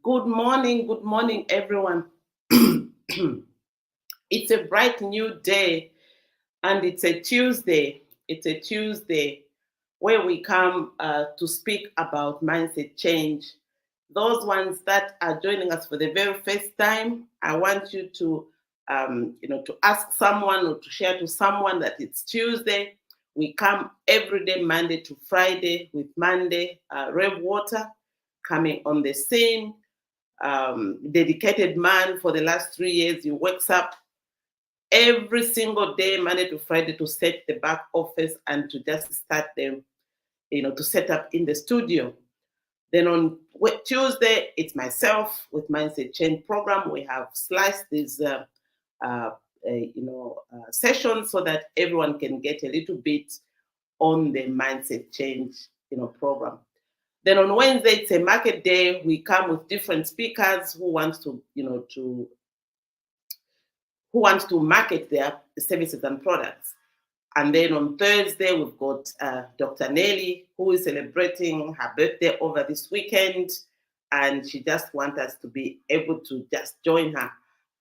Good morning, everyone. It's a bright new day, and it's a Tuesday. It's a Tuesday where we come to speak about mindset change. Those ones that are joining us for the very first time, I want you to, to ask someone or to share to someone that it's Tuesday. We come every day, Monday to Friday, with Monday Rev Water coming on the scene. Dedicated man for the last 3 years. He wakes up every single day, Monday to Friday, to set the back office and to just start them, to set up in the studio. Then on Tuesday, it's myself with Mindset Change program. We have sliced these, sessions so that everyone can get a little bit on the Mindset Change, program. Then on Wednesday, it's a market day. We come with different speakers who wants to, who wants to market their services and products. And then on Thursday, we've got Dr. Nelly, who is celebrating her birthday over this weekend. And she just wants us to be able to just join her.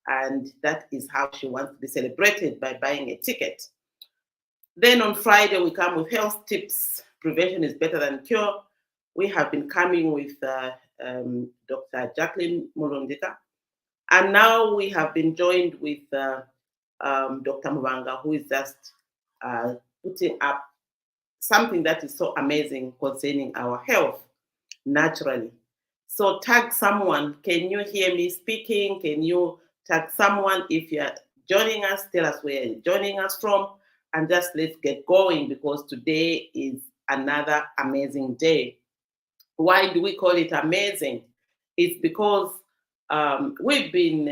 And that is how she wants to be celebrated, by buying a ticket. Then on Friday, we come with health tips. Prevention is better than cure. We have been coming with Dr. Jacqueline Mulondika. And now we have been joined with Dr. Mwansa, who is just putting up something that is so amazing concerning our health naturally. So tag someone. Can you hear me speaking? Can you tag someone? If you're joining us, tell us where you're joining us from. And just let's get going, because today is another amazing day. Why do we call it amazing? It's because we've been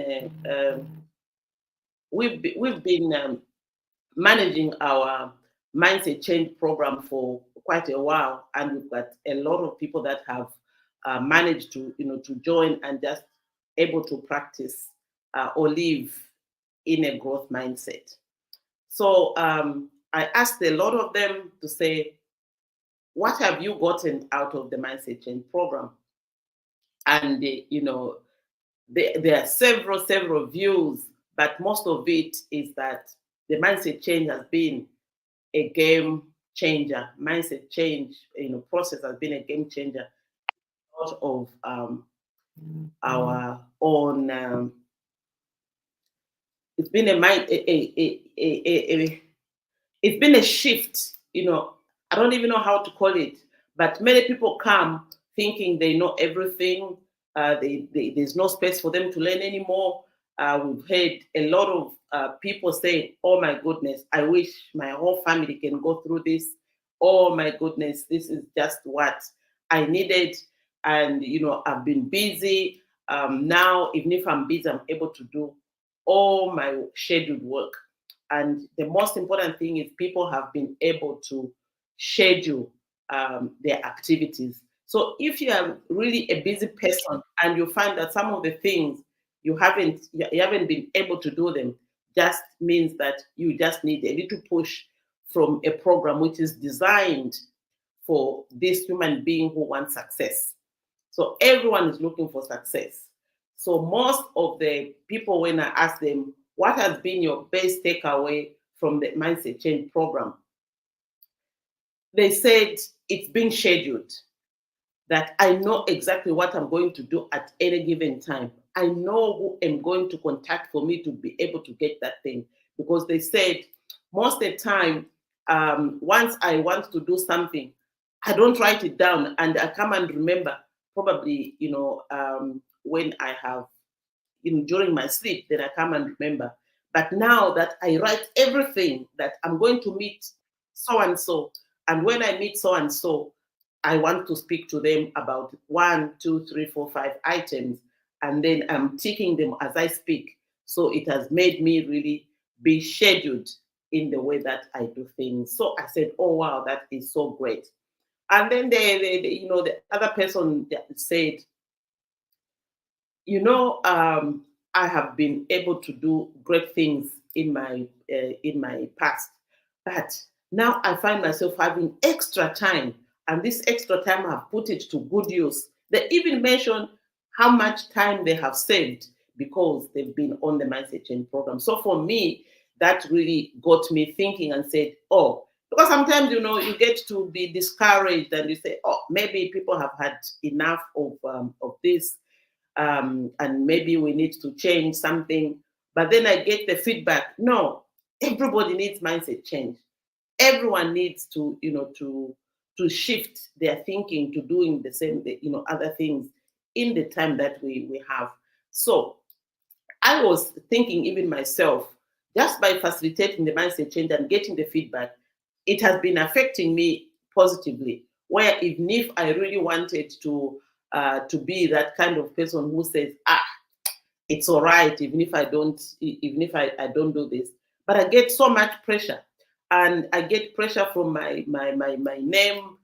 managing our mindset change program for quite a while, and we've got a lot of people that have managed to to join and just able to practice or live in a growth mindset. So I asked a lot of them to say, what have you gotten out of the mindset change program? And there are several views, but most of it is that the mindset change has been a game changer. Mindset change, process has been a game changer. Out of our own, it's been it's been a shift. I don't even know how to call it, but many people come thinking they know everything. There's no space for them to learn anymore. We've heard a lot of people say, "Oh my goodness, I wish my whole family can go through this. Oh my goodness, this is just what I needed." And I've been busy. Now, even if I'm busy, I'm able to do all my scheduled work. And the most important thing is people have been able to schedule their activities. So if you are really a busy person and you find that some of the things you haven't been able to do them, just means that you just need a little push from a program which is designed for this human being who wants success. So everyone is looking for success. So most of the people, when I ask them, what has been your best takeaway from the mindset change program? They said it's been scheduled, that I know exactly what I'm going to do at any given time. I know who I'm going to contact for me to be able to get that thing. Because they said most of the time, once I want to do something, I don't write it down and I come and remember, probably, when I have, during my sleep, then I come and remember. But now that I write everything, that I'm going to meet so and so, and when I meet so and so, I want to speak to them about 1, 2, 3, 4, 5 items, and then I'm ticking them as I speak. So it has made me really be scheduled in the way that I do things. So I said, "Oh wow, that is so great." And then the other person said, I have been able to do great things in my past, but now I find myself having extra time, and this extra time I've put it to good use. They even mentioned how much time they have saved because they've been on the Mindset Change program. So for me, that really got me thinking and said, oh, because sometimes, you get to be discouraged and you say, oh, maybe people have had enough of this, and maybe we need to change something. But then I get the feedback, no, everybody needs mindset change. Everyone needs to, to shift their thinking to doing the same, other things in the time that we have. So I was thinking, even myself, just by facilitating the mindset change and getting the feedback, it has been affecting me positively. Where even if I really wanted to be that kind of person who says, it's all right, even if I don't do this, but I get so much pressure, and I get pressure from my name,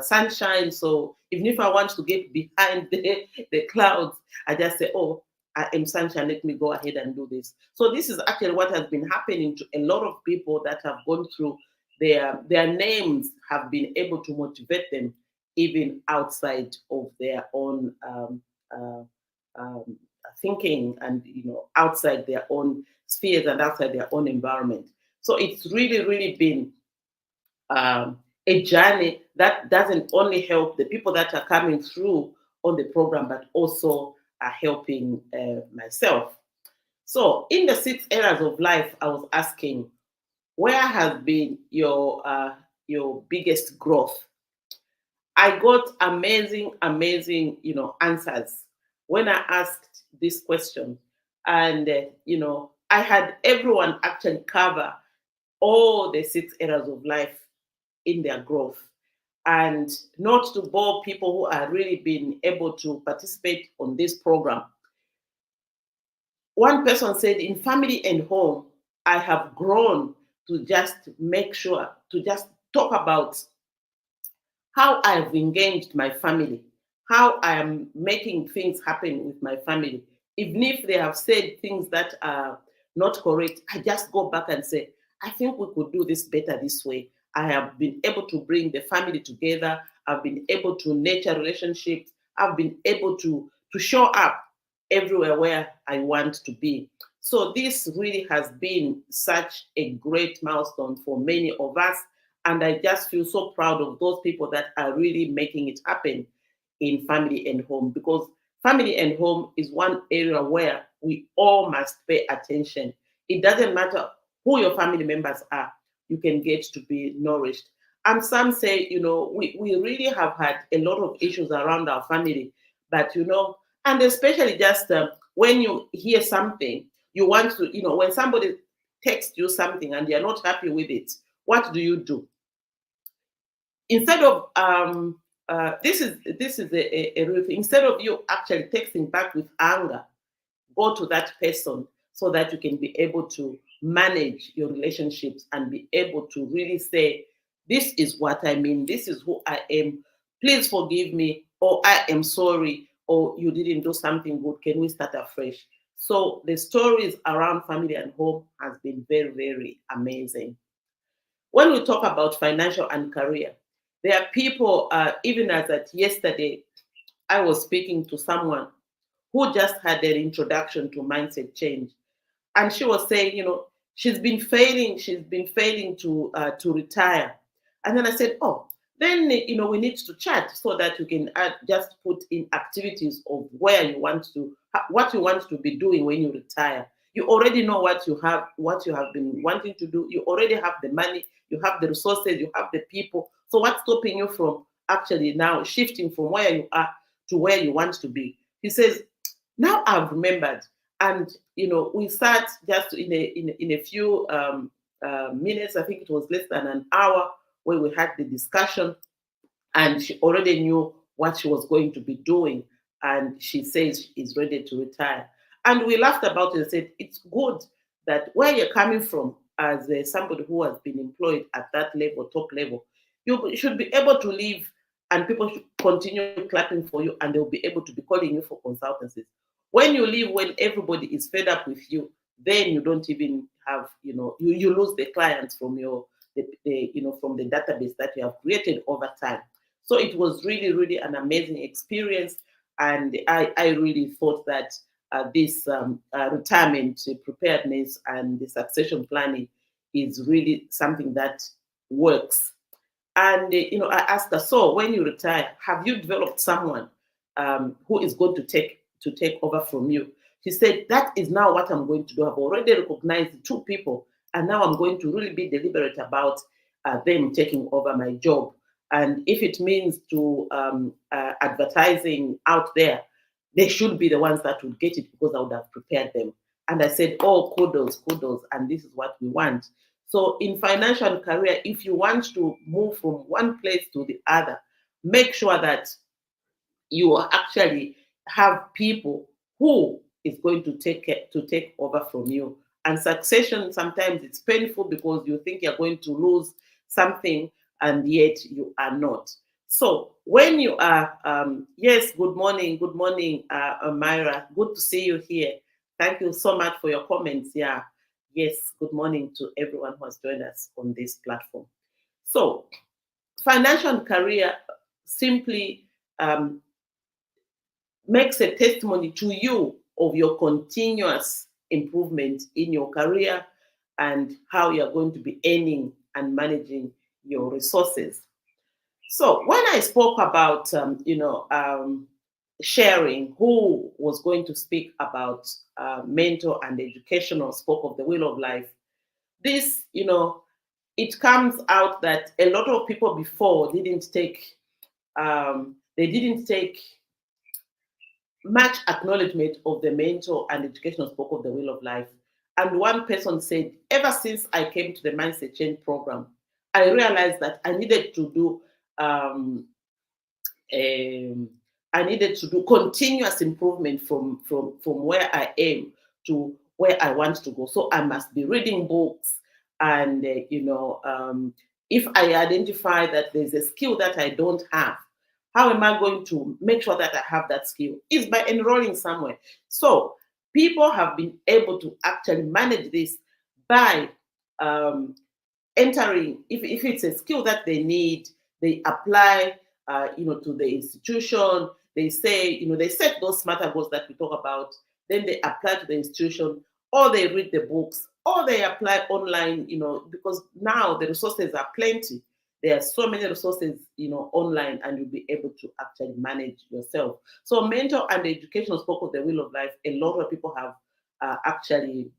sunshine. So even if I want to get behind the clouds, I just say, oh, I am sunshine, let me go ahead and do this. So this is actually what has been happening to a lot of people that have gone through. Their names have been able to motivate them even outside of their own thinking, and outside their own spheres and outside their own environment. So it's really been a journey that doesn't only help the people that are coming through on the program, but also are helping myself. So in the 6 areas of life, I was asking, where has been your biggest growth? I got amazing answers when I asked this question. And, I had everyone actually cover all the 6 areas of life in their growth. And not to bore people who are really being able to participate on this program. One person said, in family and home, I have grown to just make sure, to just talk about how I've engaged my family, how I am making things happen with my family. Even if they have said things that are not correct, I just go back and say, I think we could do this better this way. I have been able to bring the family together. I've been able to nurture relationships. I've been able to show up everywhere where I want to be. So this really has been such a great milestone for many of us. And I just feel so proud of those people that are really making it happen in family and home, because family and home is one area where we all must pay attention. It doesn't matter who your family members are, you can get to be nourished. And some say, we really have had a lot of issues around our family, but, and especially just when you hear something, you want to, when somebody texts you something and you're not happy with it, what do? Instead of this is a real thing. Instead of you actually texting back with anger, go to that person so that you can be able to manage your relationships and be able to really say, this is what I mean, this is who I am, please forgive me, or I am sorry, or you didn't do something good, can we start afresh? So the stories around family and home has been very amazing. When we talk about financial and career, there are people, even as at yesterday, I was speaking to someone who just had an introduction to mindset change. And she was saying, she's been failing to retire. And then I said, oh, then, we need to chat so that you can just put in activities of where you want to, what you want to be doing when you retire. You already know what you have been wanting to do. You already have the money, you have the resources, you have the people. So what's stopping you from actually now shifting from where you are to where you want to be? He says, now I've remembered. And, we sat just in a few minutes, I think it was less than an hour, where we had the discussion, and she already knew what she was going to be doing. And she says she is ready to retire. And we laughed about it and said, it's good that where you're coming from as somebody who has been employed at that level, top level, you should be able to leave and people should continue clapping for you, and they'll be able to be calling you for consultancies. When you leave, when everybody is fed up with you, then you don't even have, you lose the clients from from the database that you have created over time. So it was really an amazing experience. And I really thought that this retirement preparedness and the succession planning is really something that works. And I asked her, so when you retire, have you developed someone who is going to take over from you? She said, that is now what I'm going to do. I've already recognized 2 people, and now I'm going to really be deliberate about them taking over my job. And if it means to advertising out there, they should be the ones that would get it because I would have prepared them. And I said, oh, kudos, kudos, and this is what we want. So in financial and career, if you want to move from one place to the other, make sure that you actually have people who is going to take over from you. And succession, sometimes it's painful because you think you're going to lose something and yet you are not. So when you are, yes, good morning, Myra. Good to see you here. Thank you so much for your comments. Yeah, yes, good morning to everyone who has joined us on this platform. So financial and career simply makes a testimony to you of your continuous improvement in your career and how you're going to be earning and managing your resources. So when I spoke about, sharing who was going to speak about mental and educational, spoke of the wheel of life, this, it comes out that a lot of people before didn't take much acknowledgement of the mentor and educational spoke of the wheel of life. And one person said, ever since I came to the Mindset Change program, I realized that I needed to do continuous improvement from where I am to where I want to go. So I must be reading books, and if I identify that there's a skill that I don't have, how am I going to make sure that I have that skill? Is by enrolling somewhere. So people have been able to actually manage this by entering. If it's a skill that they need, they apply, to the institution. They say, they set those smarter goals that we talk about. Then they apply to the institution, or they read the books, or they apply online. Because now the resources are plenty. There are so many resources, online, and you'll be able to actually manage yourself. So mental and educational spoke of the wheel of life. A lot of people have actually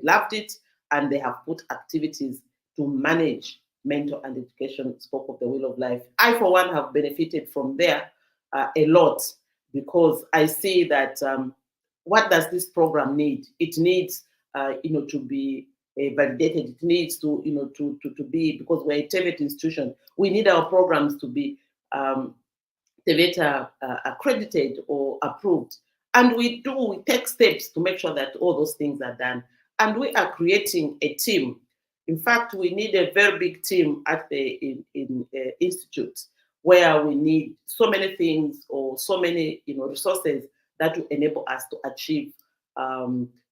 loved it, and they have put activities to manage mental and education spoke of the wheel of life. I, for one, have benefited from there a lot, because I see that what does this program need? It needs, to be validated. It needs to, to be, because we're a TVET institution, we need our programs to be TVET accredited or approved. And we take steps to make sure that all those things are done. And we are creating a team. In fact, we need a very big team at the institute, where we need so many things, or so many resources that will enable us to achieve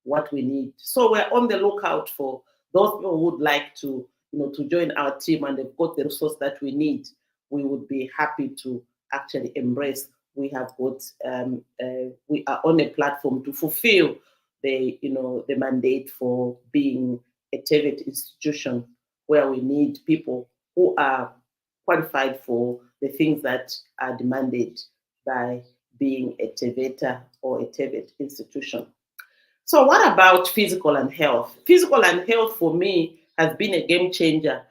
what we need. So we're on the lookout for those people who would like to to join our team, and they've got the resource that we need. We would be happy to actually embrace. We have got we are on a platform to fulfill the the mandate for being a TVET institution, where we need people who are qualified for the things that are demanded by being a TVET or a TVET institution. So what about physical and health? Physical and health, for me, has been a game changer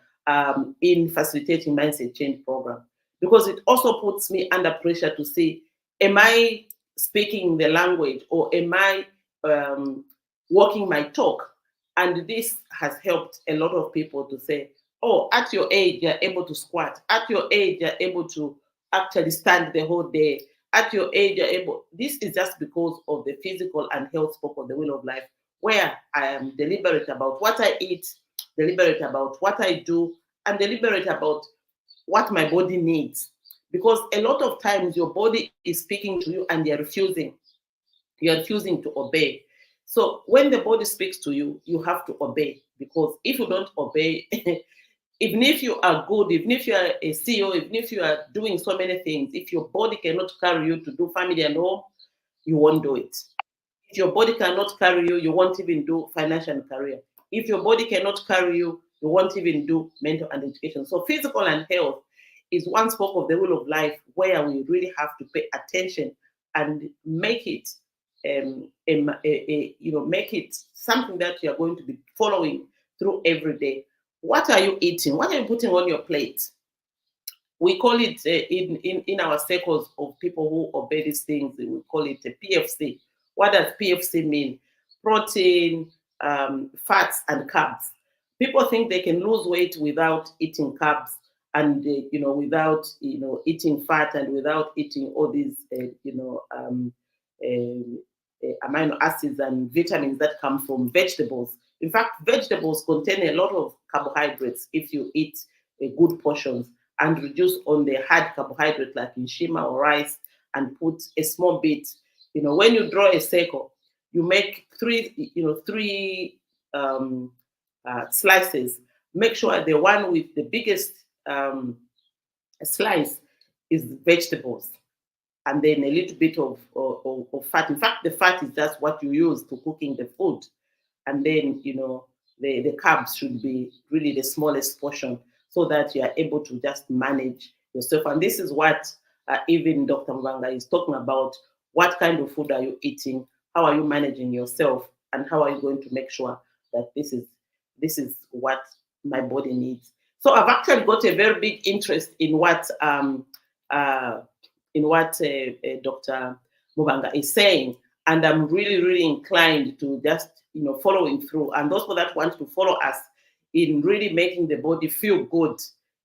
in facilitating Mindset Change program, because it also puts me under pressure to see, am I speaking the language, or am I walking my talk? And this has helped a lot of people to say, oh, at your age, you're able to squat. At your age, you're able to actually stand the whole day. At your age, you're able. This is just because of the physical and health spoke of the wheel of life, where I am deliberate about what I eat, deliberate about what I do, and deliberate about what my body needs. Because a lot of times your body is speaking to you and you're refusing. You're refusing to obey. So when the body speaks to you, you have to obey, because if you don't obey, Even if you are good, even if you are a CEO, even if you are doing so many things, if your body cannot carry you to do family and home, you won't do it. If your body cannot carry you, you won't even do financial and career. If your body cannot carry you, you won't even do mental and education. So physical and health is one spoke of the rule of life where we really have to pay attention and make it, make it something that you are going to be following through every day. What are you eating? What are you putting on your plate? We call it in our circles of people who obey these things, we call it a PFC. What does PFC mean? Protein, fats, and carbs. People think they can lose weight without eating carbs and without eating fat and without eating all these amino acids and vitamins that come from vegetables. In fact, vegetables contain a lot of carbohydrates if you eat good portions, and reduce on the hard carbohydrate like in shima or rice and put a small bit. When you draw a circle, you make three slices. Make sure the one with the biggest slice is vegetables, and then a little bit of fat. In fact, the fat is just what you use to cooking the food. And then, the carbs should be really the smallest portion so that you are able to just manage yourself. And this is what even Dr. Mwanga is talking about. What kind of food are you eating? How are you managing yourself? And how are you going to make sure that this is what my body needs? So I've actually got a very big interest in what Dr. Mwanga is saying, and I'm really, really inclined to just following through. And those people that want to follow us in really making the body feel good,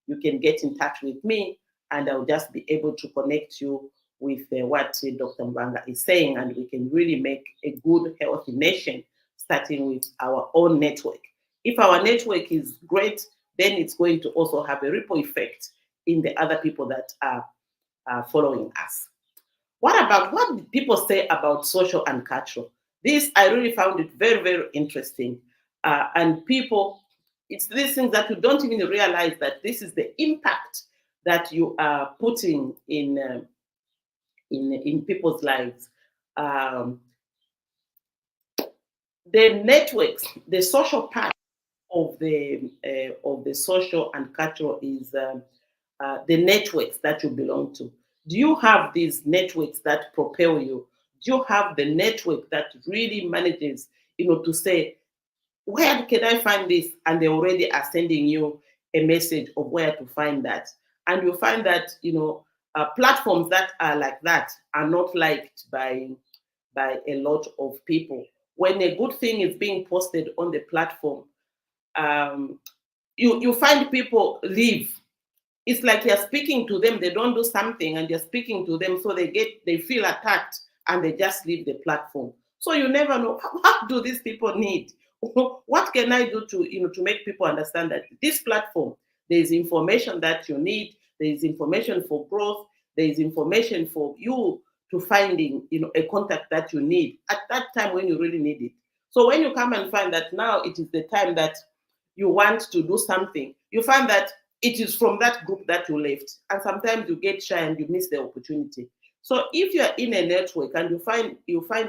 you can get in touch with me, and I'll just be able to connect you with what Dr. Mwanga is saying, and we can really make a good, healthy nation, starting with our own network. If our network is great, then it's going to also have a ripple effect in the other people that are following us. What did people say about social and cultural? This, I really found it very, very interesting. And people, it's these things that you don't even realize that this is the impact that you are putting in people's lives. The networks, the social part of the social and cultural is the networks that you belong to. Do you have these networks that propel you? Do you have the network that really manages, to say, where can I find this? And they already are sending you a message of where to find that. And you find that, platforms that are like that are not liked by a lot of people. When a good thing is being posted on the platform, you find people leave. It's like you're speaking to them, they don't do something, and you're speaking to them, so they feel attacked and they just leave the platform. So you never know, what do these people need? What can I do to make people understand that this platform, there is information that you need, there is information for growth, there is information for you to finding a contact that you need at that time when you really need it. So when you come and find that now it is the time that you want to do something, you find that it is from that group that you left. And sometimes you get shy and you miss the opportunity. So if you're in a network and you find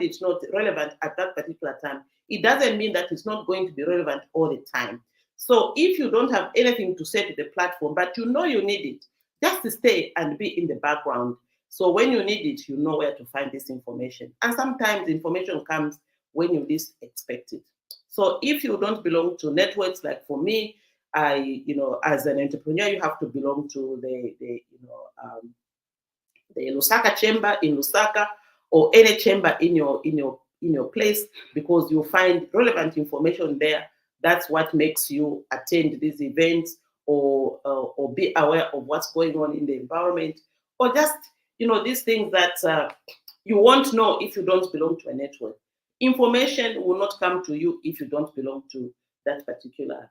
it not relevant at that particular time, it doesn't mean that it's not going to be relevant all the time. So if you don't have anything to say to the platform, but you need it, just to stay and be in the background. So when you need it, you know where to find this information. And sometimes information comes when you least expect it. So if you don't belong to networks, like for me, as an entrepreneur, you have to belong to the Lusaka chamber in Lusaka, or any chamber in your place, because you'll find relevant information there. That's what makes you attend these events, or be aware of what's going on in the environment, or just these things that you won't know if you don't belong to a network. Information will not come to you if you don't belong to that particular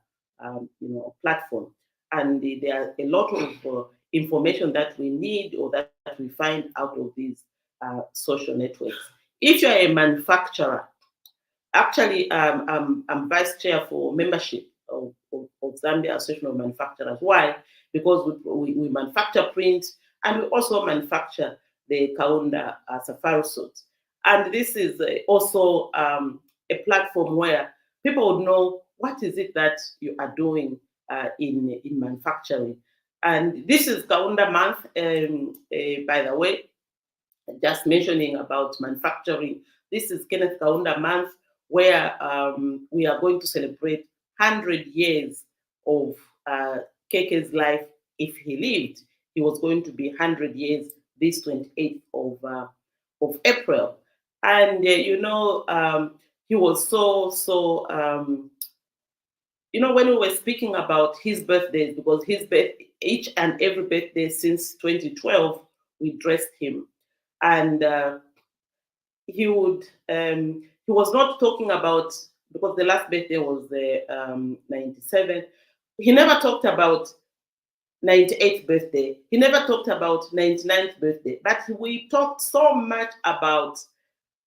platform. And there are a lot of information that we need, or that we find out of these social networks. If you're a manufacturer, actually, I'm vice chair for membership of Zambia Association of Manufacturers. Why? Because we manufacture print and we also manufacture the Kaunda safari suit. And this is also a platform where people would know what is it that you are doing in manufacturing. And this is Kaunda month, by the way, just mentioning about manufacturing. This is Kenneth Kaunda month, where we are going to celebrate 100 years of Keke's life. If he lived, he was going to be 100 years this 28th of April. And, he was when we were speaking about his birthdays, because each and every birthday since 2012, we dressed him. And he was not talking about, because the last birthday was the 97. He never talked about 98th birthday. He never talked about 99th birthday. But we talked so much about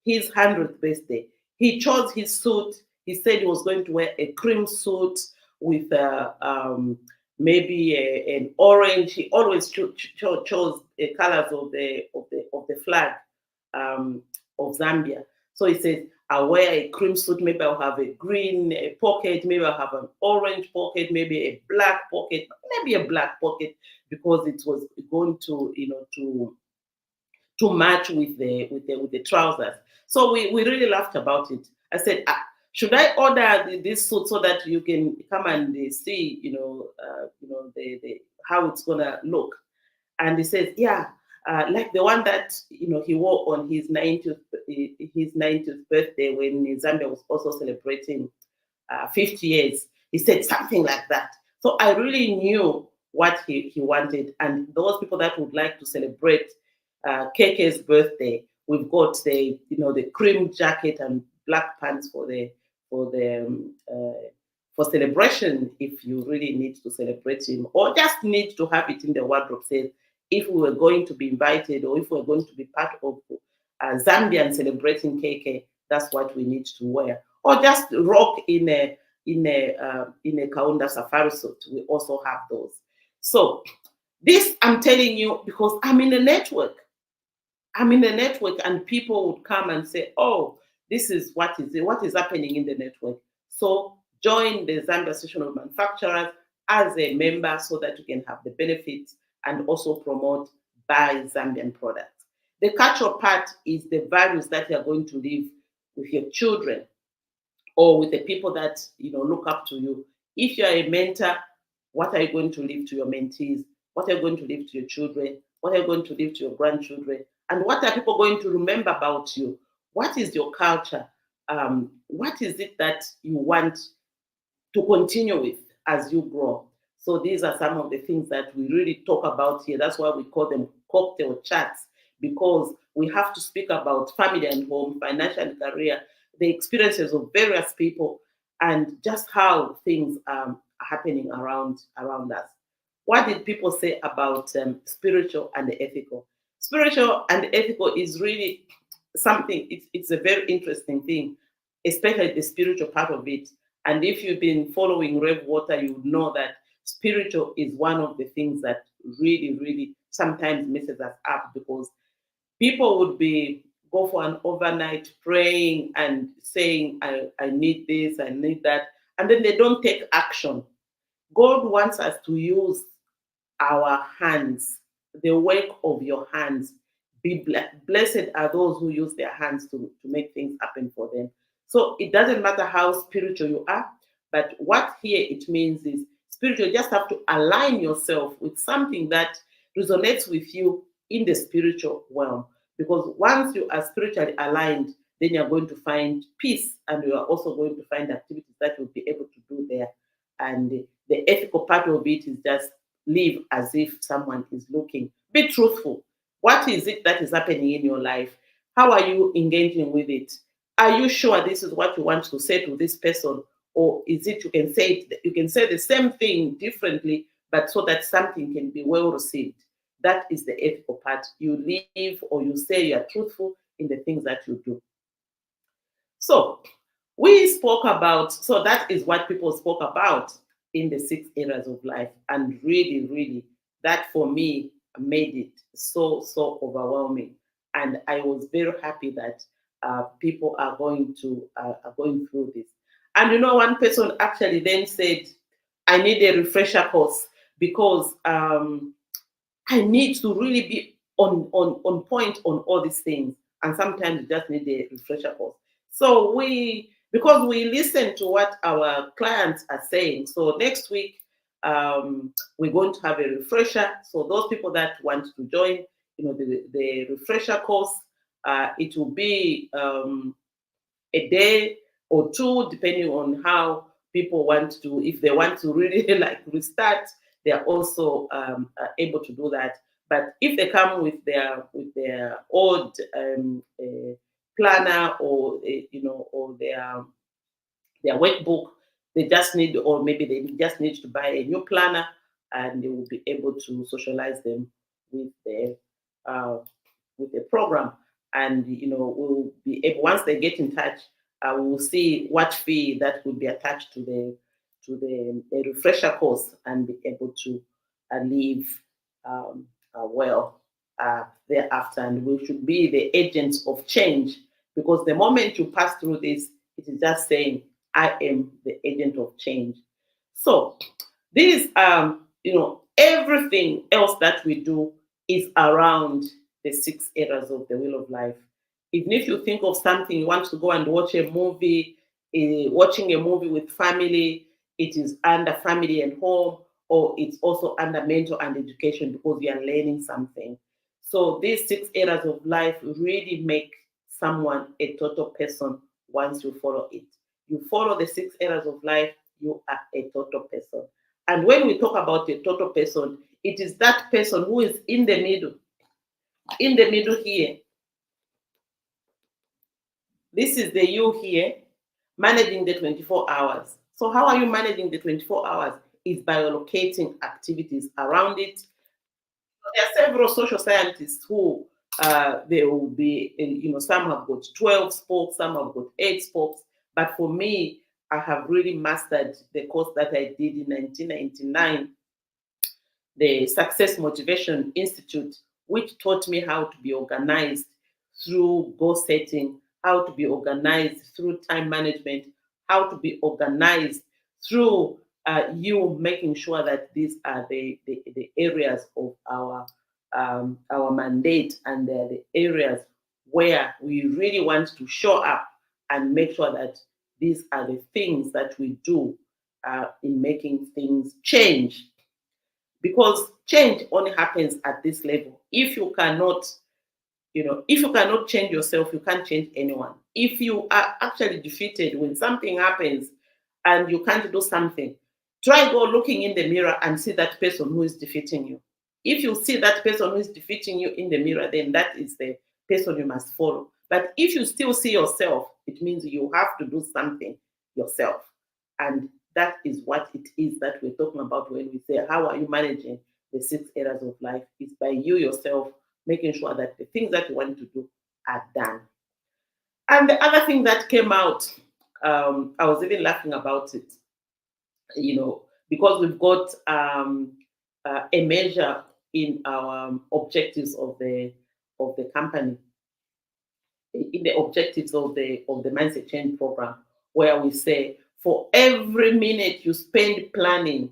his 100th birthday. He chose his suit. He said he was going to wear a cream suit with maybe an orange. He always chose the colors of the flag of Zambia. So he said, I'll wear a cream suit. Maybe I'll have a green pocket. Maybe I'll have an orange pocket. Maybe a black pocket. Maybe a black pocket, because it was going to match with the trousers. So we really laughed about it. I said, should I order this suit so that you can come and see, the how it's gonna look? And he says, yeah, like the one that he wore on his 90th birthday when Zambia was also celebrating 50 years. He said something like that. So I really knew what he wanted. And those people that would like to celebrate Keke's birthday, we've got the cream jacket and black pants for celebration, if you really need to celebrate him, or just need to have it in the wardrobe. Says, if we were going to be invited, or if we're going to be part of Zambia and celebrating Keke, that's what we need to wear. Or just rock in a Kaunda safari suit. We also have those. So this I'm telling you because I'm in a network. And people would come and say, oh, this is what is happening in the network. So join the Zambia Association of Manufacturers as a member so that you can have the benefits and also promote buy Zambian products. The cultural part is the values that you are going to live with your children or with the people that look up to you. If you are a mentor, what are you going to leave to your mentees? What are you going to leave to your children? What are you going to leave to your grandchildren? And what are people going to remember about you? What is your culture? What is it that you want to continue with as you grow? So these are some of the things that we really talk about here. That's why we call them cocktail chats, because we have to speak about family and home, financial and career, the experiences of various people, and just how things are happening around us. What did people say about spiritual and ethical? Spiritual and ethical is really something, it's a very interesting thing, especially the spiritual part of it. And if you've been following Rev Water, you would know that spiritual is one of the things that really, really sometimes messes us up, because people would go for an overnight praying and saying, I need this, I need that, and then they don't take action. God wants us to use our hands, the work of your hands. Blessed are those who use their hands to make things happen for them. So it doesn't matter how spiritual you are, but what here it means is spiritual. You just have to align yourself with something that resonates with you in the spiritual realm. Because once you are spiritually aligned, then you're going to find peace, and you are also going to find activities that you'll be able to do there. And the ethical part of it is just live as if someone is looking. Be truthful. What is it that is happening in your life? How are you engaging with it? Are you sure this is what you want to say to this person? Or is it you can say the same thing differently, but so that something can be well received? That is the ethical part. You live or you say you are truthful in the things that you do. So we spoke about, so that is what people spoke about. in the 6 areas of life. And really, really, that for me made it so overwhelming. And I was very happy that people are going through this. And one person actually then said, I need a refresher course because I need to really be on point on all these things. And sometimes you just need a refresher course. So because we listen to what our clients are saying. So next week, we're going to have a refresher. So those people that want to join, the refresher course, it will be a day or two, depending on how people want to. If they want to really like restart, they are also able to do that. But if they come with their old planner or or their workbook, they just need, or maybe they just need to buy a new planner, and they will be able to socialize them with uh, the program. And we'll be able, once they get in touch, we will see what fee that will be attached to the refresher course, and be able to live well thereafter. And we should be the agents of change, because the moment you pass through this, it is just saying, I am the agent of change. So these everything else that we do is around the 6 areas of the wheel of life. Even if you think of something, you want to go and watch a movie, watching a movie with family, it is under family and home, or it's also under mental and education, because you are learning something. So these 6 areas of life really make someone a total person once you follow it. You follow the 6 areas of life, you are a total person. And when we talk about a total person, it is that person who is in the middle. In the middle here, this is the you here, managing the 24 hours. So how are you managing the 24 hours? Is by allocating activities around it. There are several social scientists who they will be, some have got 12 spokes, some have got 8 spokes. But for me, I have really mastered the course that I did in 1999, the Success Motivation Institute, which taught me how to be organized through goal setting, how to be organized through time management, how to be organized through you making sure that these are the areas of our mandate, and they're the areas where we really want to show up and make sure that these are the things that we do in making things change, because change only happens at this level. If you cannot, if you cannot change yourself, you can't change anyone. If you are actually defeated when something happens and you can't do something, try go looking in the mirror and see that person who is defeating you. If you see that person who is defeating you in the mirror, then that is the person you must follow. But if you still see yourself, it means you have to do something yourself. And that is what it is that we're talking about when we say, how are you managing the 6 areas of life? It's by you yourself making sure that the things that you want to do are done. And the other thing that came out, I was even laughing about it, because we've got a measure in our objectives of the company, in the objectives of the mindset change program, where we say, for every minute you spend planning,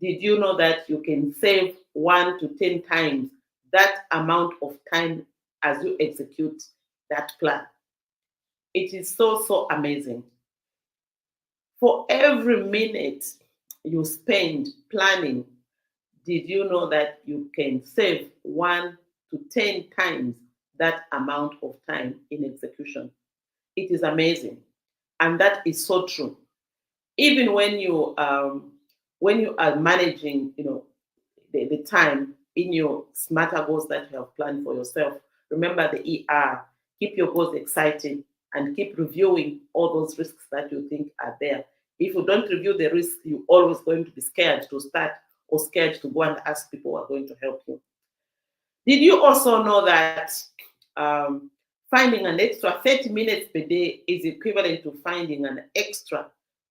did you know that you can save 1 to 10 times that amount of time as you execute that plan? It is so amazing. For every minute you spend planning, did you know that you can save 1 to 10 times that amount of time in execution? It is amazing. And that is so true. Even when you are managing, the time in your smarter goals that you have planned for yourself, remember the keep your goals exciting, and keep reviewing all those risks that you think are there. If you don't review the risks, you're always going to be scared to start, or scared to go and ask people who are going to help you. Did you also know that finding an extra 30 minutes per day is equivalent to finding an extra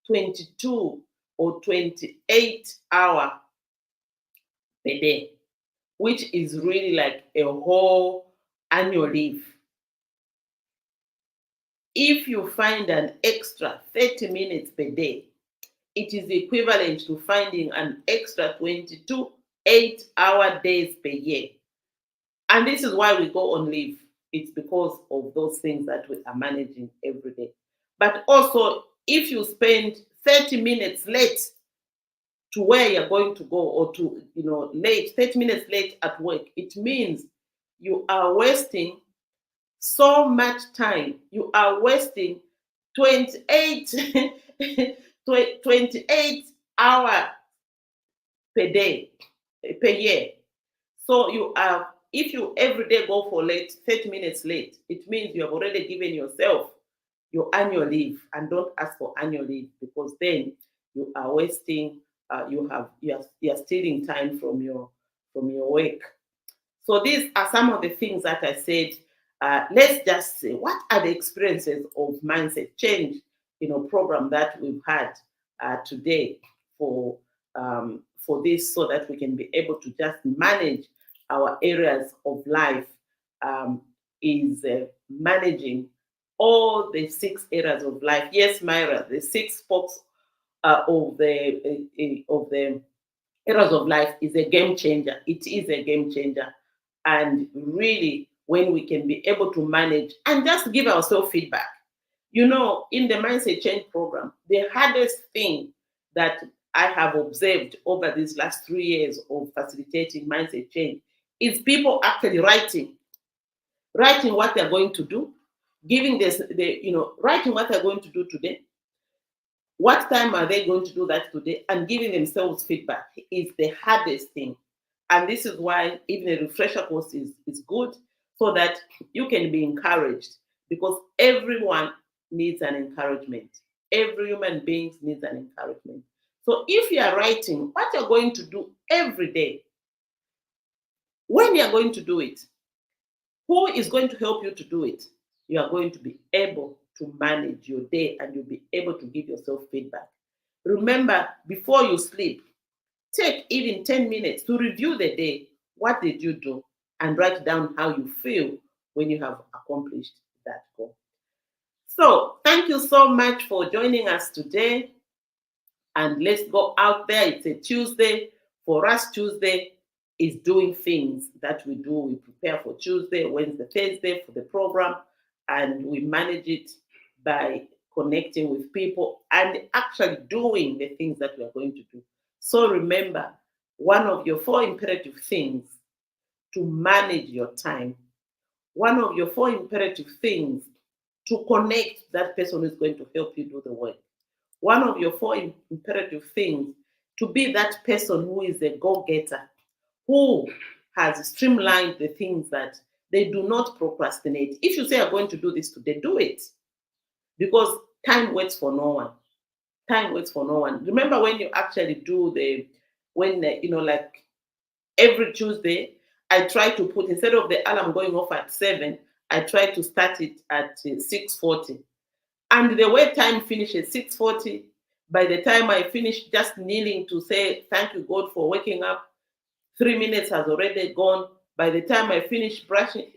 22 or 28 hour per day, which is really like a whole annual leave. If you find an extra 30 minutes per day, it is equivalent to finding an extra 22 8-hour days per year. And this is why we go on leave. It's because of those things that we are managing every day. But also, if you spend 30 minutes late to where you're going to go, or to, late, 30 minutes late at work, it means you are wasting so much time. You are wasting 28, 28 hour per day, per year. So if you every day go for late, 30 minutes late, it means you have already given yourself your annual leave. And don't ask for annual leave, because then you are wasting, you are stealing time from your work. So these are some of the things that I said. Let's just say, what are the experiences of mindset change, program that we've had today for this, so that we can be able to just manage our areas of life. Is managing all the 6 areas of life. Yes, Myra, the 6 spokes of the areas of life is a game changer. It is a game changer. And really, when we can be able to manage and just give ourselves feedback. In the Mindset Change program, the hardest thing that I have observed over these last 3 years of facilitating mindset change is people actually writing what they're going to do, giving this, writing what they're going to do today, what time are they going to do that today, and giving themselves feedback is the hardest thing. And this is why even a refresher course is good, so that you can be encouraged, because everyone needs an encouragement. Every human being needs an encouragement. So if you are writing what you're going to do every day, when you're going to do it, who is going to help you to do it? You are going to be able to manage your day, and you'll be able to give yourself feedback. Remember, before you sleep, take even 10 minutes to review the day. What did you do? And write down how you feel when you have accomplished that goal. So thank you so much for joining us today. And let's go out there. It's a Tuesday. For us, Tuesday is doing things that we do. We prepare for Tuesday, Wednesday, Thursday for the program, and we manage it by connecting with people and actually doing the things that we are going to do. So remember, one of your 4 imperative things to manage your time, one of your 4 imperative things to connect that person who is going to help you do the work, one of your 4 imperative things to be that person who is a go-getter, who has streamlined the things, that they do not procrastinate. If you say you're going to do this today, do it. Because time waits for no one. Time waits for no one. Remember when you actually do like every Tuesday, I try to put, instead of the alarm going off at 7, I try to start it at 6:40. And the way time finishes, 6:40, by the time I finish just kneeling to say, thank you, God, for waking up, 3 minutes has already gone. By the time I finish brushing,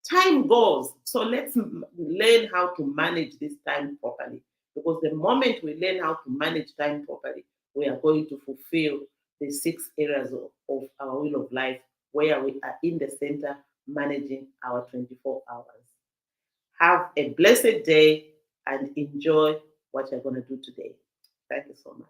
time goes. So let's learn how to manage this time properly. Because the moment we learn how to manage time properly, we are going to fulfill the 6 areas of our wheel of life, where we are in the center managing our 24 hours. Have a blessed day and enjoy what you're going to do today. Thank you so much.